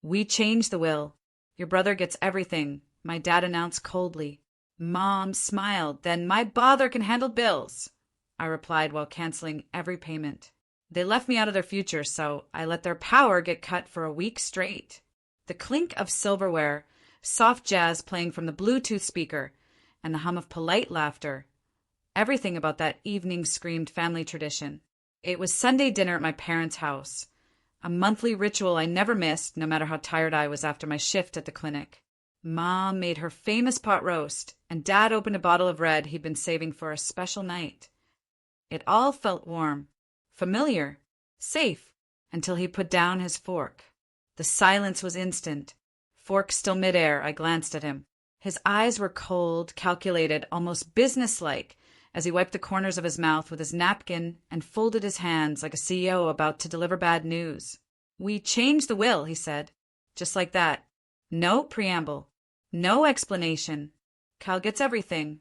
We changed the will. Your brother gets everything, my dad announced coldly. Mom smiled. Then my bother can handle bills, I replied while canceling every payment. They left me out of their future, so I let their power get cut for a week straight. The clink of silverware, soft jazz playing from the Bluetooth speaker, and the hum of polite laughter. Everything about that evening screamed family tradition. It was Sunday dinner at my parents' house, a monthly ritual I never missed, no matter how tired I was after my shift at the clinic. Mom made her famous pot roast, and Dad opened a bottle of red he'd been saving for a special night. It all felt warm, familiar, safe, until he put down his fork. The silence was instant. Fork still midair, I glanced at him. His eyes were cold, calculated, almost businesslike, as he wiped the corners of his mouth with his napkin and folded his hands like a CEO about to deliver bad news. We changed the will, he said. Just like that. No preamble. No explanation. Kyle gets everything.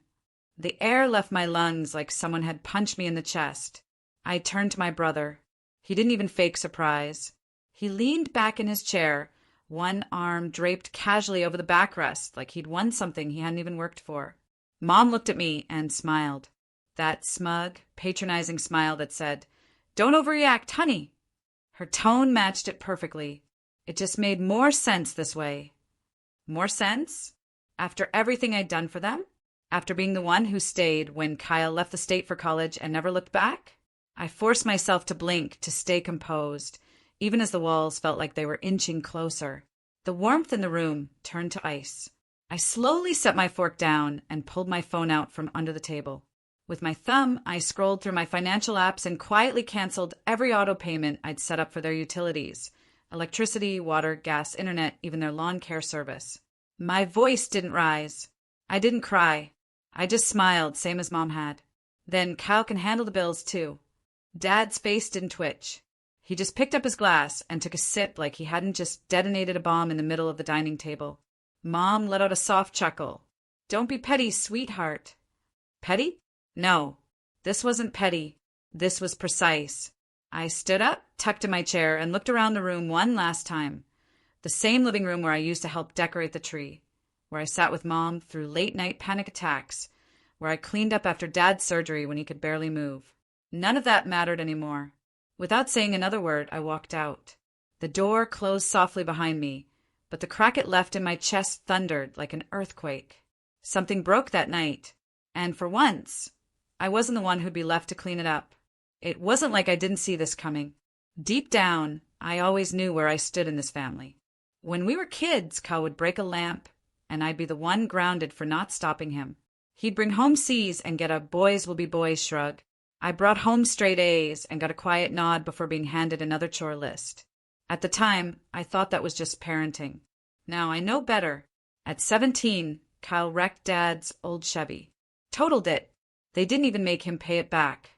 The air left my lungs like someone had punched me in the chest. I turned to my brother. He didn't even fake surprise. He leaned back in his chair, one arm draped casually over the backrest like he'd won something he hadn't even worked for. Mom looked at me and smiled. That smug, patronizing smile that said, "Don't overreact, honey." Her tone matched it perfectly. It just made more sense this way. More sense? After everything I'd done for them? After being the one who stayed when Kyle left the state for college and never looked back? I forced myself to blink, to stay composed, even as the walls felt like they were inching closer. The warmth in the room turned to ice. I slowly set my fork down and pulled my phone out from under the table. With my thumb, I scrolled through my financial apps and quietly canceled every auto payment I'd set up for their utilities: electricity, water, gas, internet, even their lawn care service. My voice didn't rise. I didn't cry. I just smiled, same as Mom had. Then Kyle can handle the bills, too. Dad's face didn't twitch. He just picked up his glass and took a sip like he hadn't just detonated a bomb in the middle of the dining table. Mom let out a soft chuckle. "Don't be petty, sweetheart." Petty? No. This wasn't petty. This was precise. I stood up, tucked in my chair, and looked around the room one last time. The same living room where I used to help decorate the tree, where I sat with Mom through late-night panic attacks, where I cleaned up after Dad's surgery when he could barely move. None of that mattered anymore. Without saying another word, I walked out. The door closed softly behind me, but the crack it left in my chest thundered like an earthquake. Something broke that night, and for once, I wasn't the one who'd be left to clean it up. It wasn't like I didn't see this coming. Deep down, I always knew where I stood in this family. When we were kids, Kyle would break a lamp, and I'd be the one grounded for not stopping him. He'd bring home C's and get a boys will be boys shrug. I brought home straight A's and got a quiet nod before being handed another chore list. At the time, I thought that was just parenting. Now I know better. At 17, Kyle wrecked Dad's old Chevy. Totaled it. They didn't even make him pay it back.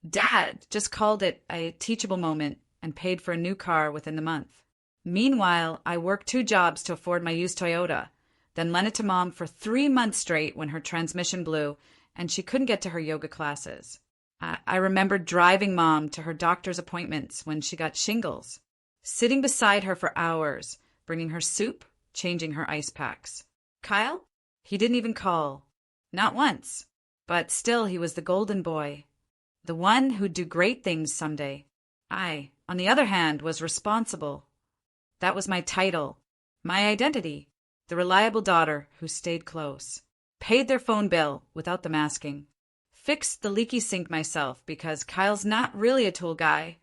Dad just called it a teachable moment and paid for a new car within the month. Meanwhile, I worked 2 jobs to afford my used Toyota, then lent it to Mom for 3 months straight when her transmission blew and she couldn't get to her yoga classes. I remembered driving Mom to her doctor's appointments when she got shingles, sitting beside her for hours, bringing her soup, changing her ice packs. Kyle? He didn't even call. Not once. But still he was the golden boy, the one who'd do great things someday. I, on the other hand, was responsible. That was my title, my identity, the reliable daughter who stayed close, paid their phone bill without the masking, fixed the leaky sink myself because Kyle's not really a tool guy.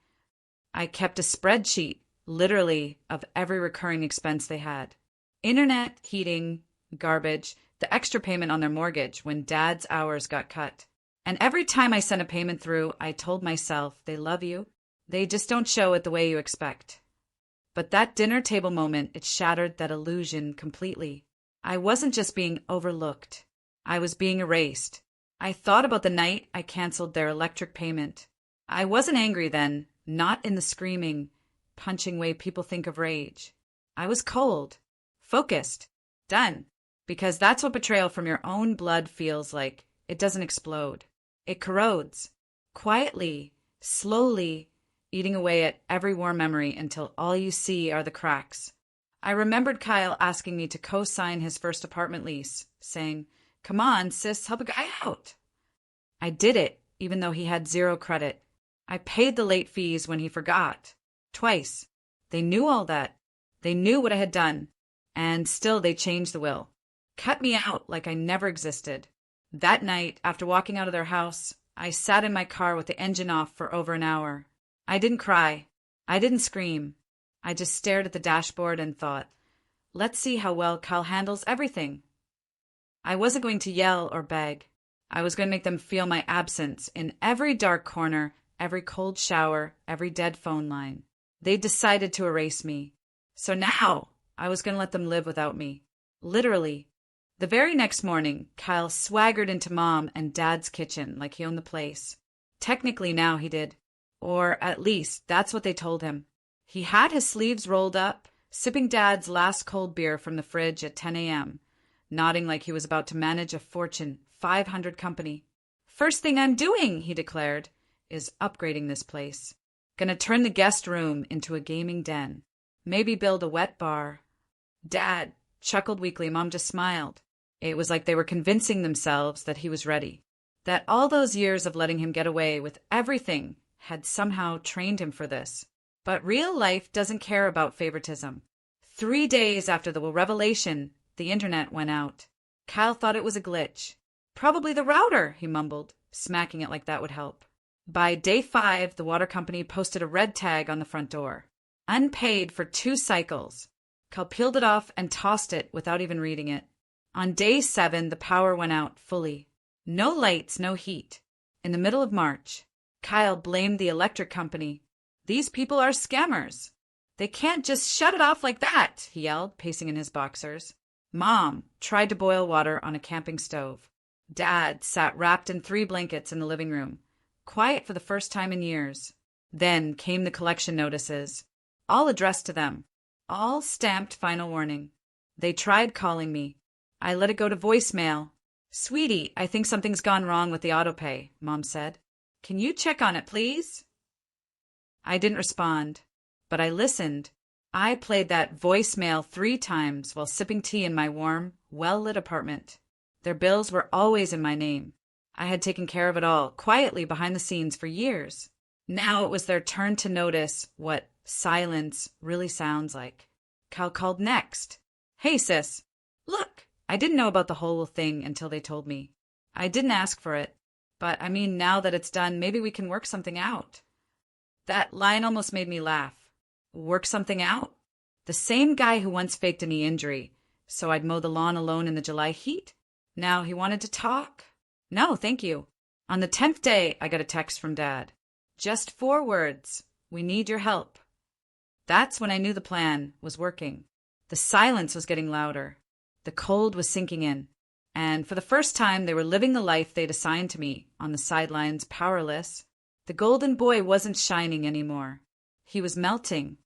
I kept a spreadsheet, literally, of every recurring expense they had. Internet, heating, garbage, the extra payment on their mortgage when Dad's hours got cut. And every time I sent a payment through, I told myself, they love you. They just don't show it the way you expect. But that dinner table moment, it shattered that illusion completely. I wasn't just being overlooked. I was being erased. I thought about the night I canceled their electric payment. I wasn't angry then, not in the screaming, punching way people think of rage. I was cold, focused, done. Because that's what betrayal from your own blood feels like. It doesn't explode. It corrodes. Quietly, slowly, eating away at every warm memory until all you see are the cracks. I remembered Kyle asking me to co-sign his first apartment lease, saying, "Come on, sis, help a guy out." I did it, even though he had zero credit. I paid the late fees when he forgot. Twice. They knew all that. They knew what I had done. And still they changed the will. Cut me out like I never existed. That night, after walking out of their house, I sat in my car with the engine off for over an hour. I didn't cry. I didn't scream. I just stared at the dashboard and thought, let's see how well Kyle handles everything. I wasn't going to yell or beg. I was going to make them feel my absence in every dark corner, every cold shower, every dead phone line. They decided to erase me. So now I was going to let them live without me. Literally. The very next morning, Kyle swaggered into Mom and Dad's kitchen like he owned the place. Technically now he did. Or at least that's what they told him. He had his sleeves rolled up, sipping Dad's last cold beer from the fridge at 10 a.m., nodding like he was about to manage a Fortune 500 company. "First thing I'm doing," he declared, "is upgrading this place. Gonna turn the guest room into a gaming den. Maybe build a wet bar." Dad chuckled weakly. Mom just smiled. It was like they were convincing themselves that he was ready, that all those years of letting him get away with everything had somehow trained him for this. But real life doesn't care about favoritism. 3 days after the revelation, the internet went out. Kyle thought it was a glitch. "Probably the router," he mumbled, smacking it like that would help. By day 5, the water company posted a red tag on the front door. Unpaid for 2 cycles. Kyle peeled it off and tossed it without even reading it. On day 7, the power went out fully. No lights, no heat. In the middle of March, Kyle blamed the electric company. "These people are scammers. They can't just shut it off like that," he yelled, pacing in his boxers. Mom tried to boil water on a camping stove. Dad sat wrapped in 3 blankets in the living room, quiet for the first time in years. Then came the collection notices, all addressed to them, all stamped final warning. They tried calling me. I let it go to voicemail. "Sweetie, I think something's gone wrong with the autopay," Mom said. "Can you check on it, please?" I didn't respond, but I listened. I played that voicemail 3 times while sipping tea in my warm, well-lit apartment. Their bills were always in my name. I had taken care of it all, quietly behind the scenes for years. Now it was their turn to notice what silence really sounds like. Kyle called next. "Hey, sis. Look, I didn't know about the whole thing until they told me. I didn't ask for it. But, I mean, now that it's done, maybe we can work something out." That line almost made me laugh. Work something out? The same guy who once faked a knee injury, so I'd mow the lawn alone in the July heat? Now he wanted to talk? No, thank you. On the 10th day, I got a text from Dad. Just 4 words. "We need your help." That's when I knew the plan was working. The silence was getting louder. The cold was sinking in. And for the first time, they were living the life they'd assigned to me, on the sidelines, powerless. The golden boy wasn't shining anymore. He was melting.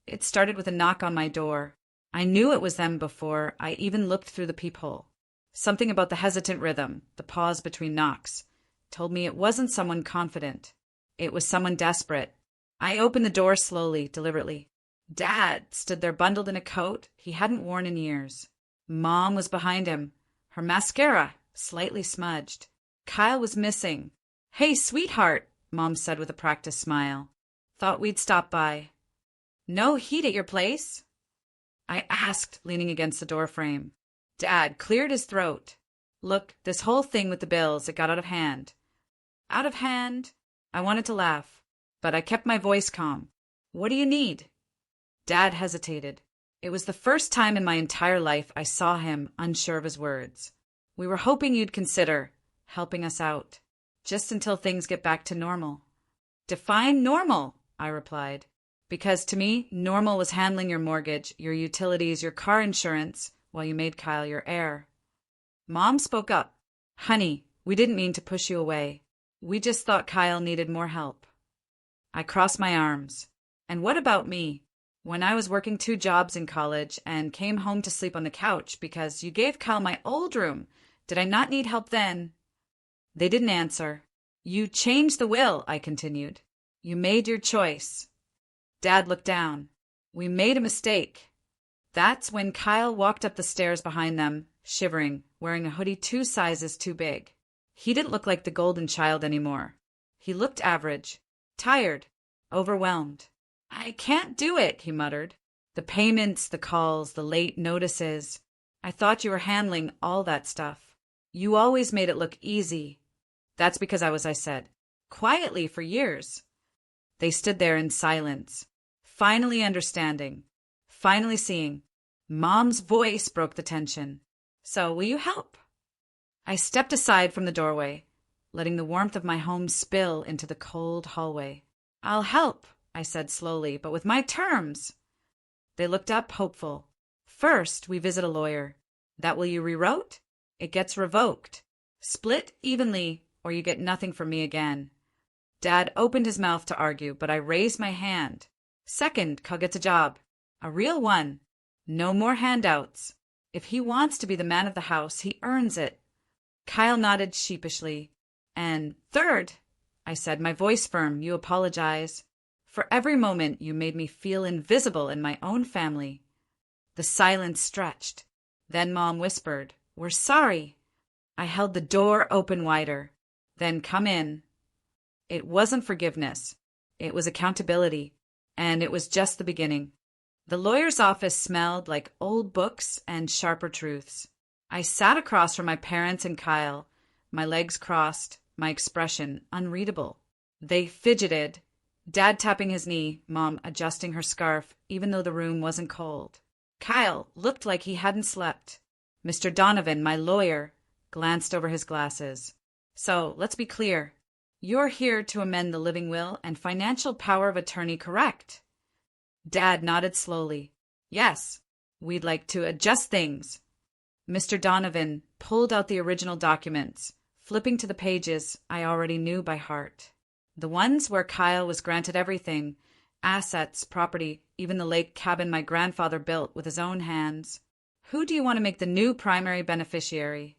It started with a knock on my door. I knew it was them before I even looked through the peephole. Something about the hesitant rhythm, the pause between knocks, told me it wasn't someone confident. It was someone desperate. I opened the door slowly, deliberately. Dad stood there bundled in a coat he hadn't worn in years. Mom was behind him, her mascara slightly smudged. Kyle was missing. "Hey, sweetheart," Mom said with a practiced smile. "Thought we'd stop by." "No heat at your place?" I asked, leaning against the doorframe. Dad cleared his throat. "Look, this whole thing with the bills, it got out of hand." "Out of hand?" I wanted to laugh, but I kept my voice calm. "What do you need?" Dad hesitated. It was the first time in my entire life I saw him unsure of his words. "We were hoping you'd consider helping us out, just until things get back to normal." "Define normal," I replied. Because to me, normal was handling your mortgage, your utilities, your car insurance, while you made Kyle your heir. Mom spoke up. "Honey, we didn't mean to push you away. We just thought Kyle needed more help." I crossed my arms. "And what about me? When I was working 2 jobs in college and came home to sleep on the couch because you gave Kyle my old room, did I not need help then?" They didn't answer. "You changed the will," I continued. "You made your choice." Dad looked down. "We made a mistake." That's when Kyle walked up the stairs behind them, shivering, wearing a hoodie 2 sizes too big. He didn't look like the golden child anymore. He looked average, tired, overwhelmed. "I can't do it," he muttered. "The payments, the calls, the late notices. I thought you were handling all that stuff. You always made it look easy." "That's because I said. Quietly for years." They stood there in silence, finally understanding, finally seeing. Mom's voice broke the tension. "So, will you help?" I stepped aside from the doorway, letting the warmth of my home spill into the cold hallway. "I'll help," I said slowly, "but with my terms." They looked up, hopeful. "First, we visit a lawyer. That will you rewrote? It gets revoked. Split evenly, or you get nothing from me again." Dad opened his mouth to argue, but I raised my hand. "Second, Kyle gets a job. A real one. No more handouts. If he wants to be the man of the house, he earns it." Kyle nodded sheepishly. "And third," I said, my voice firm, "you apologize. For every moment you made me feel invisible in my own family." The silence stretched. Then Mom whispered, "We're sorry." I held the door open wider. "Then come in." It wasn't forgiveness. It was accountability. And it was just the beginning. The lawyer's office smelled like old books and sharper truths. I sat across from my parents and Kyle, my legs crossed, my expression unreadable. They fidgeted, Dad tapping his knee, Mom adjusting her scarf, even though the room wasn't cold. Kyle looked like he hadn't slept. Mr. Donovan, my lawyer, glanced over his glasses. "So, let's be clear. You're here to amend the living will and financial power of attorney, correct?" Dad nodded slowly. "Yes, we'd like to adjust things." Mr. Donovan pulled out the original documents, flipping to the pages I already knew by heart. The ones where Kyle was granted everything, assets, property, even the lake cabin my grandfather built with his own hands. "Who do you want to make the new primary beneficiary?"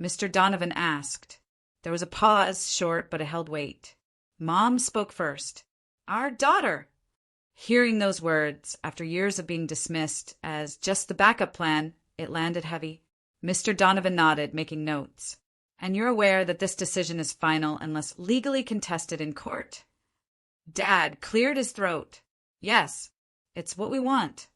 Mr. Donovan asked. There was a pause, short, but it held weight. Mom spoke first. "Our daughter." Hearing those words, after years of being dismissed as just the backup plan, it landed heavy. Mr. Donovan nodded, making notes. "And you're aware that this decision is final unless legally contested in court?" Dad cleared his throat. "Yes, it's what we want."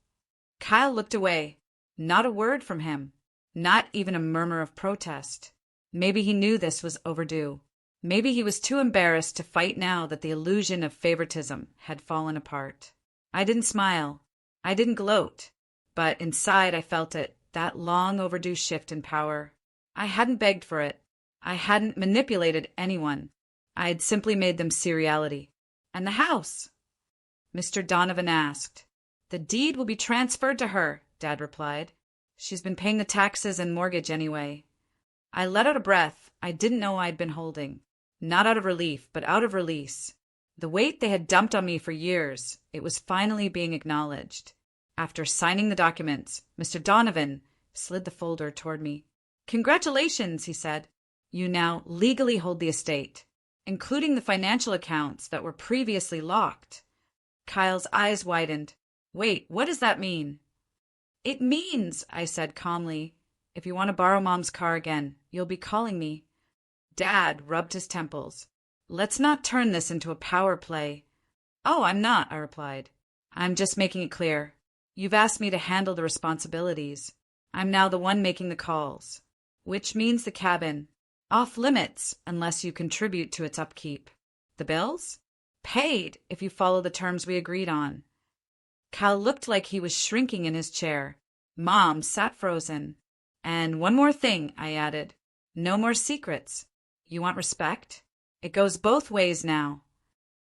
Kyle looked away. Not a word from him. Not even a murmur of protest. Maybe he knew this was overdue. Maybe he was too embarrassed to fight now that the illusion of favoritism had fallen apart. I didn't smile. I didn't gloat. But inside I felt it, that long overdue shift in power. I hadn't begged for it. I hadn't manipulated anyone. I had simply made them see reality. "And the house?" Mr. Donovan asked. "The deed will be transferred to her," Dad replied. "She's been paying the taxes and mortgage anyway." I let out a breath I didn't know I'd been holding. Not out of relief, but out of release. The weight they had dumped on me for years, it was finally being acknowledged. After signing the documents, Mr. Donovan slid the folder toward me. "Congratulations," he said. "You now legally hold the estate, including the financial accounts that were previously locked." Kyle's eyes widened. "Wait, what does that mean?" "It means," I said calmly, "if you want to borrow Mom's car again, you'll be calling me." Dad rubbed his temples. "Let's not turn this into a power play." "Oh, I'm not," I replied. "I'm just making it clear. You've asked me to handle the responsibilities. I'm now the one making the calls. Which means the cabin. Off limits unless you contribute to its upkeep. The bills? Paid if you follow the terms we agreed on." Cal looked like he was shrinking in his chair. Mom sat frozen. "And one more thing," I added. "No more secrets. You want respect? It goes both ways now."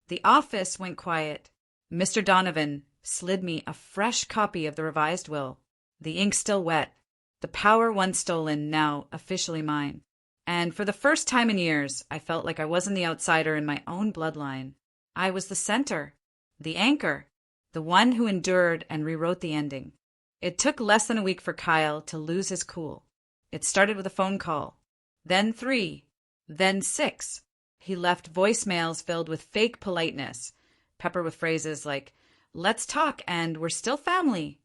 The office went quiet. Mr. Donovan slid me a fresh copy of the revised will. The ink still wet. The power once stolen, now officially mine. And for the first time in years, I felt like I wasn't the outsider in my own bloodline. I was the center, the anchor, the one who endured and rewrote the ending. It took less than a week for Kyle to lose his cool. It started with a phone call, then 3, then 6. He left voicemails filled with fake politeness, peppered with phrases like, "Let's talk," and "We're still family."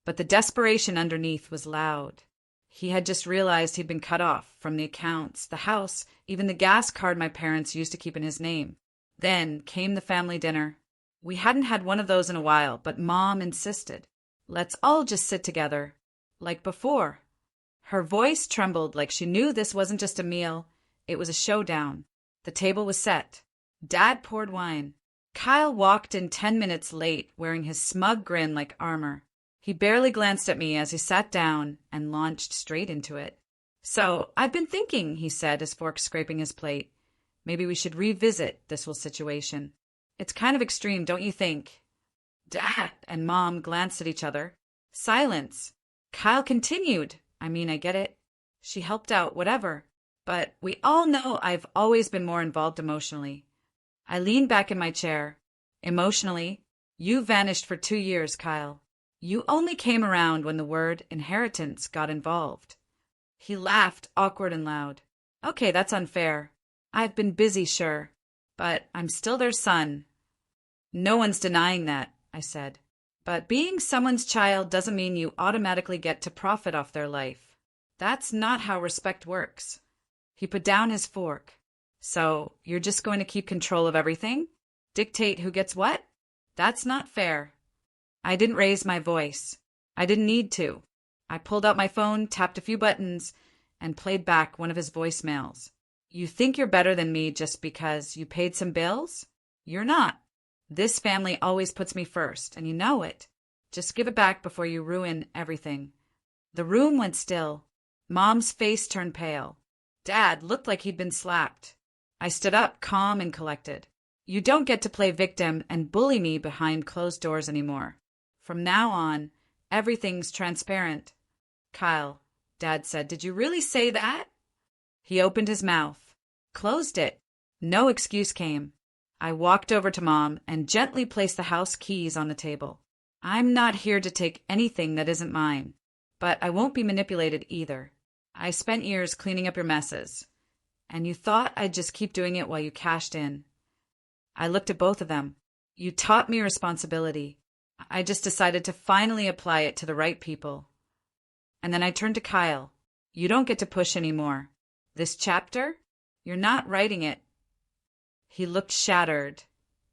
but the desperation underneath was loud. He had just realized he'd been cut off from the accounts, the house, even the gas card my parents used to keep in his name. Then came the family dinner. We hadn't had one of those in a while, but Mom insisted. Let's all just sit together, like before. Her voice trembled like she knew this wasn't just a meal, it was a showdown. The table was set. Dad poured wine. Kyle walked in 10 minutes late, wearing his smug grin like armor. He barely glanced at me as he sat down and launched straight into it. So, I've been thinking, he said, his fork scraping his plate. Maybe we should revisit this whole situation. It's kind of extreme, don't you think? Dad and Mom glanced at each other. Silence. Kyle continued. I get it. She helped out, whatever. But we all know I've always been more involved emotionally. I leaned back in my chair. Emotionally, you vanished for 2 years, Kyle. You only came around when the word inheritance got involved. He laughed, awkward and loud. Okay, that's unfair. I've been busy, sure, but I'm still their son. No one's denying that, I said. But being someone's child doesn't mean you automatically get to profit off their life. That's not how respect works. He put down his fork. So, you're just going to keep control of everything? Dictate who gets what? That's not fair. I didn't raise my voice. I didn't need to. I pulled out my phone, tapped a few buttons, and played back one of his voicemails. You think you're better than me just because you paid some bills? You're not. This family always puts me first, and you know it. Just give it back before you ruin everything. The room went still. Mom's face turned pale. Dad looked like he'd been slapped. I stood up, calm and collected. You don't get to play victim and bully me behind closed doors anymore. From now on, everything's transparent. Kyle, Dad said, did you really say that? He opened his mouth, closed it. No excuse came. I walked over to Mom and gently placed the house keys on the table. I'm not here to take anything that isn't mine, but I won't be manipulated either. I spent years cleaning up your messes, and you thought I'd just keep doing it while you cashed in. I looked at both of them. You taught me responsibility. I just decided to finally apply it to the right people. And then I turned to Kyle. You don't get to push anymore. This chapter? You're not writing it. He looked shattered,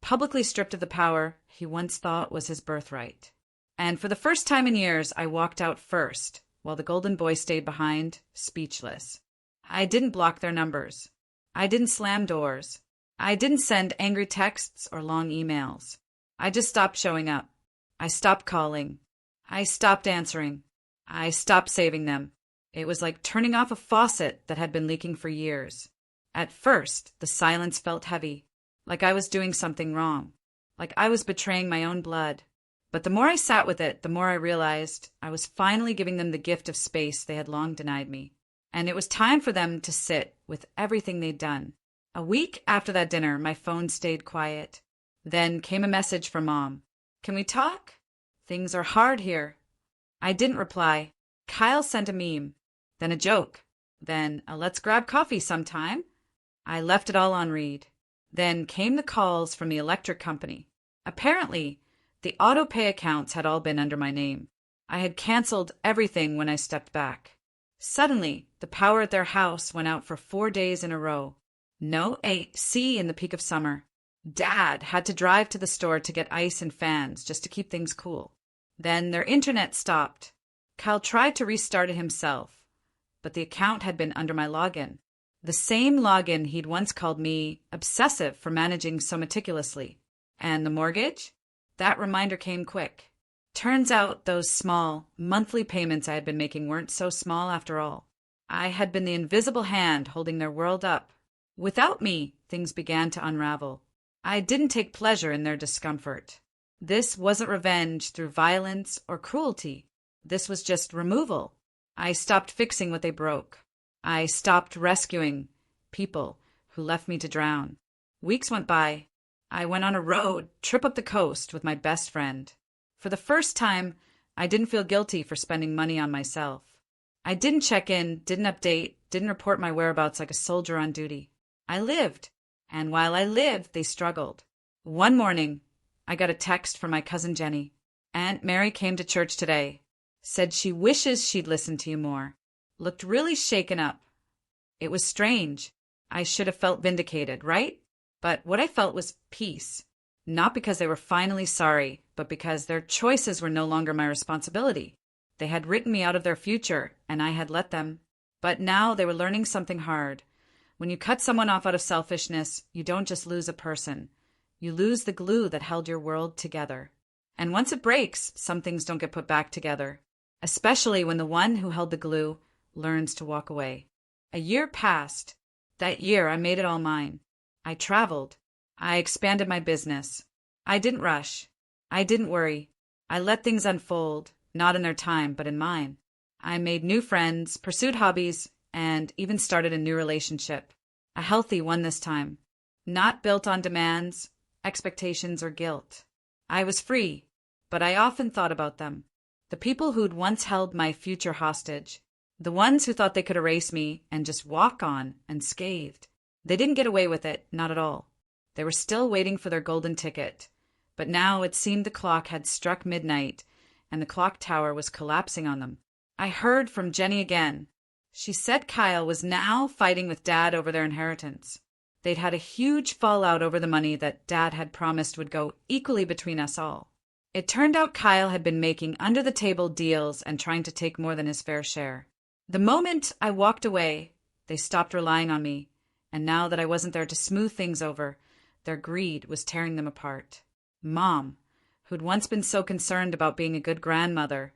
publicly stripped of the power he once thought was his birthright. And for the first time in years, I walked out first, while the golden boy stayed behind, speechless. I didn't block their numbers. I didn't slam doors. I didn't send angry texts or long emails. I just stopped showing up. I stopped calling. I stopped answering. I stopped saving them. It was like turning off a faucet that had been leaking for years. At first, the silence felt heavy, like I was doing something wrong, like I was betraying my own blood. But the more I sat with it, the more I realized I was finally giving them the gift of space they had long denied me. And it was time for them to sit with everything they'd done. A week after that dinner, my phone stayed quiet. Then came a message from Mom. Can we talk? Things are hard here. I didn't reply. Kyle sent a meme, then a joke, then a let's grab coffee sometime. I left it all on read. Then came the calls from the electric company. Apparently, the auto-pay accounts had all been under my name. I had canceled everything when I stepped back. Suddenly, the power at their house went out for 4 days in a row. No AC in the peak of summer. Dad had to drive to the store to get ice and fans just to keep things cool. Then their internet stopped. Kyle tried to restart it himself, but the account had been under my login. The same login he'd once called me obsessive for managing so meticulously. And the mortgage? That reminder came quick. Turns out those small, monthly payments I had been making weren't so small after all. I had been the invisible hand holding their world up. Without me, things began to unravel. I didn't take pleasure in their discomfort. This wasn't revenge through violence or cruelty. This was just removal. I stopped fixing what they broke. I stopped rescuing people who left me to drown. Weeks went by. I went on a road trip up the coast with my best friend. For the first time, I didn't feel guilty for spending money on myself. I didn't check in, didn't update, didn't report my whereabouts like a soldier on duty. I lived, and while I lived, they struggled. One morning, I got a text from my cousin Jenny. Aunt Mary came to church today. Said she wishes she'd listened to you more. Looked really shaken up. It was strange. I should have felt vindicated, right? But what I felt was peace. Not because they were finally sorry, but because their choices were no longer my responsibility. They had written me out of their future, and I had let them. But now they were learning something hard. When you cut someone off out of selfishness, you don't just lose a person. You lose the glue that held your world together. And once it breaks, some things don't get put back together. Especially when the one who held the glue learns to walk away. A year passed. That year, I made it all mine. I traveled. I expanded my business. I didn't rush. I didn't worry. I let things unfold, not in their time, but in mine. I made new friends, pursued hobbies, and even started a new relationship. A healthy one this time. Not built on demands, expectations, or guilt. I was free, but I often thought about them. The people who'd once held my future hostage. The ones who thought they could erase me and just walk on unscathed. They didn't get away with it, not at all. They were still waiting for their golden ticket. But now it seemed the clock had struck midnight, and the clock tower was collapsing on them. I heard from Jenny again. She said Kyle was now fighting with Dad over their inheritance. They'd had a huge fallout over the money that Dad had promised would go equally between us all. It turned out Kyle had been making under-the-table deals and trying to take more than his fair share. The moment I walked away, they stopped relying on me, and now that I wasn't there to smooth things over, their greed was tearing them apart. Mom, who'd once been so concerned about being a good grandmother,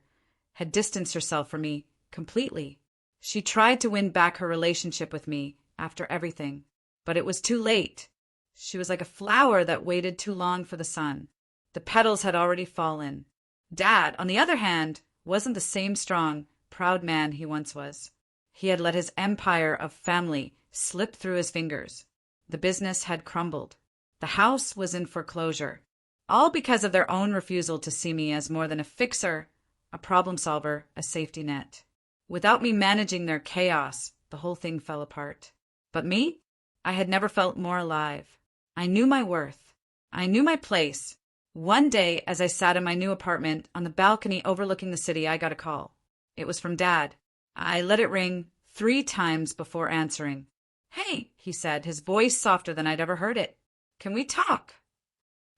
had distanced herself from me completely. She tried to win back her relationship with me after everything, but it was too late. She was like a flower that waited too long for the sun. The petals had already fallen. Dad, on the other hand, wasn't the same strong, proud man he once was. He had let his empire of family slip through his fingers. The business had crumbled. The house was in foreclosure, all because of their own refusal to see me as more than a fixer, a problem solver, a safety net. Without me managing their chaos, the whole thing fell apart. But me? I had never felt more alive. I knew my worth. I knew my place. One day, as I sat in my new apartment on the balcony overlooking the city, I got a call. It was from Dad. I let it ring 3 times before answering. "Hey," he said, his voice softer than I'd ever heard it. "Can we talk?"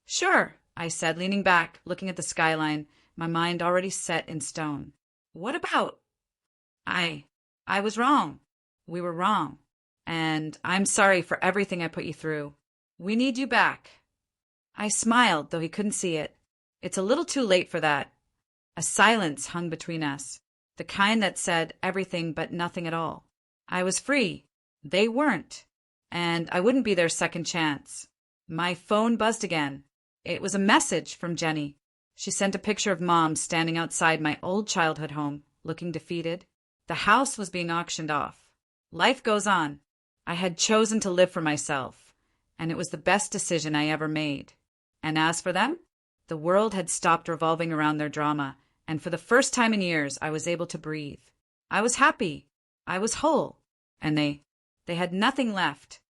"Sure," I said, leaning back, looking at the skyline, my mind already set in stone. "What about?" I was wrong. We were wrong. And I'm sorry for everything I put you through. We need you back." I smiled, though he couldn't see it. It's a little too late for that. A silence hung between us, the kind that said everything but nothing at all. I was free. They weren't. And I wouldn't be their second chance. My phone buzzed again. It was a message from Jenny. She sent a picture of Mom standing outside my old childhood home, looking defeated. The house was being auctioned off. Life goes on. I had chosen to live for myself, and it was the best decision I ever made. And as for them, the world had stopped revolving around their drama, and for the first time in years, I was able to breathe. I was happy. I was whole. And they had nothing left.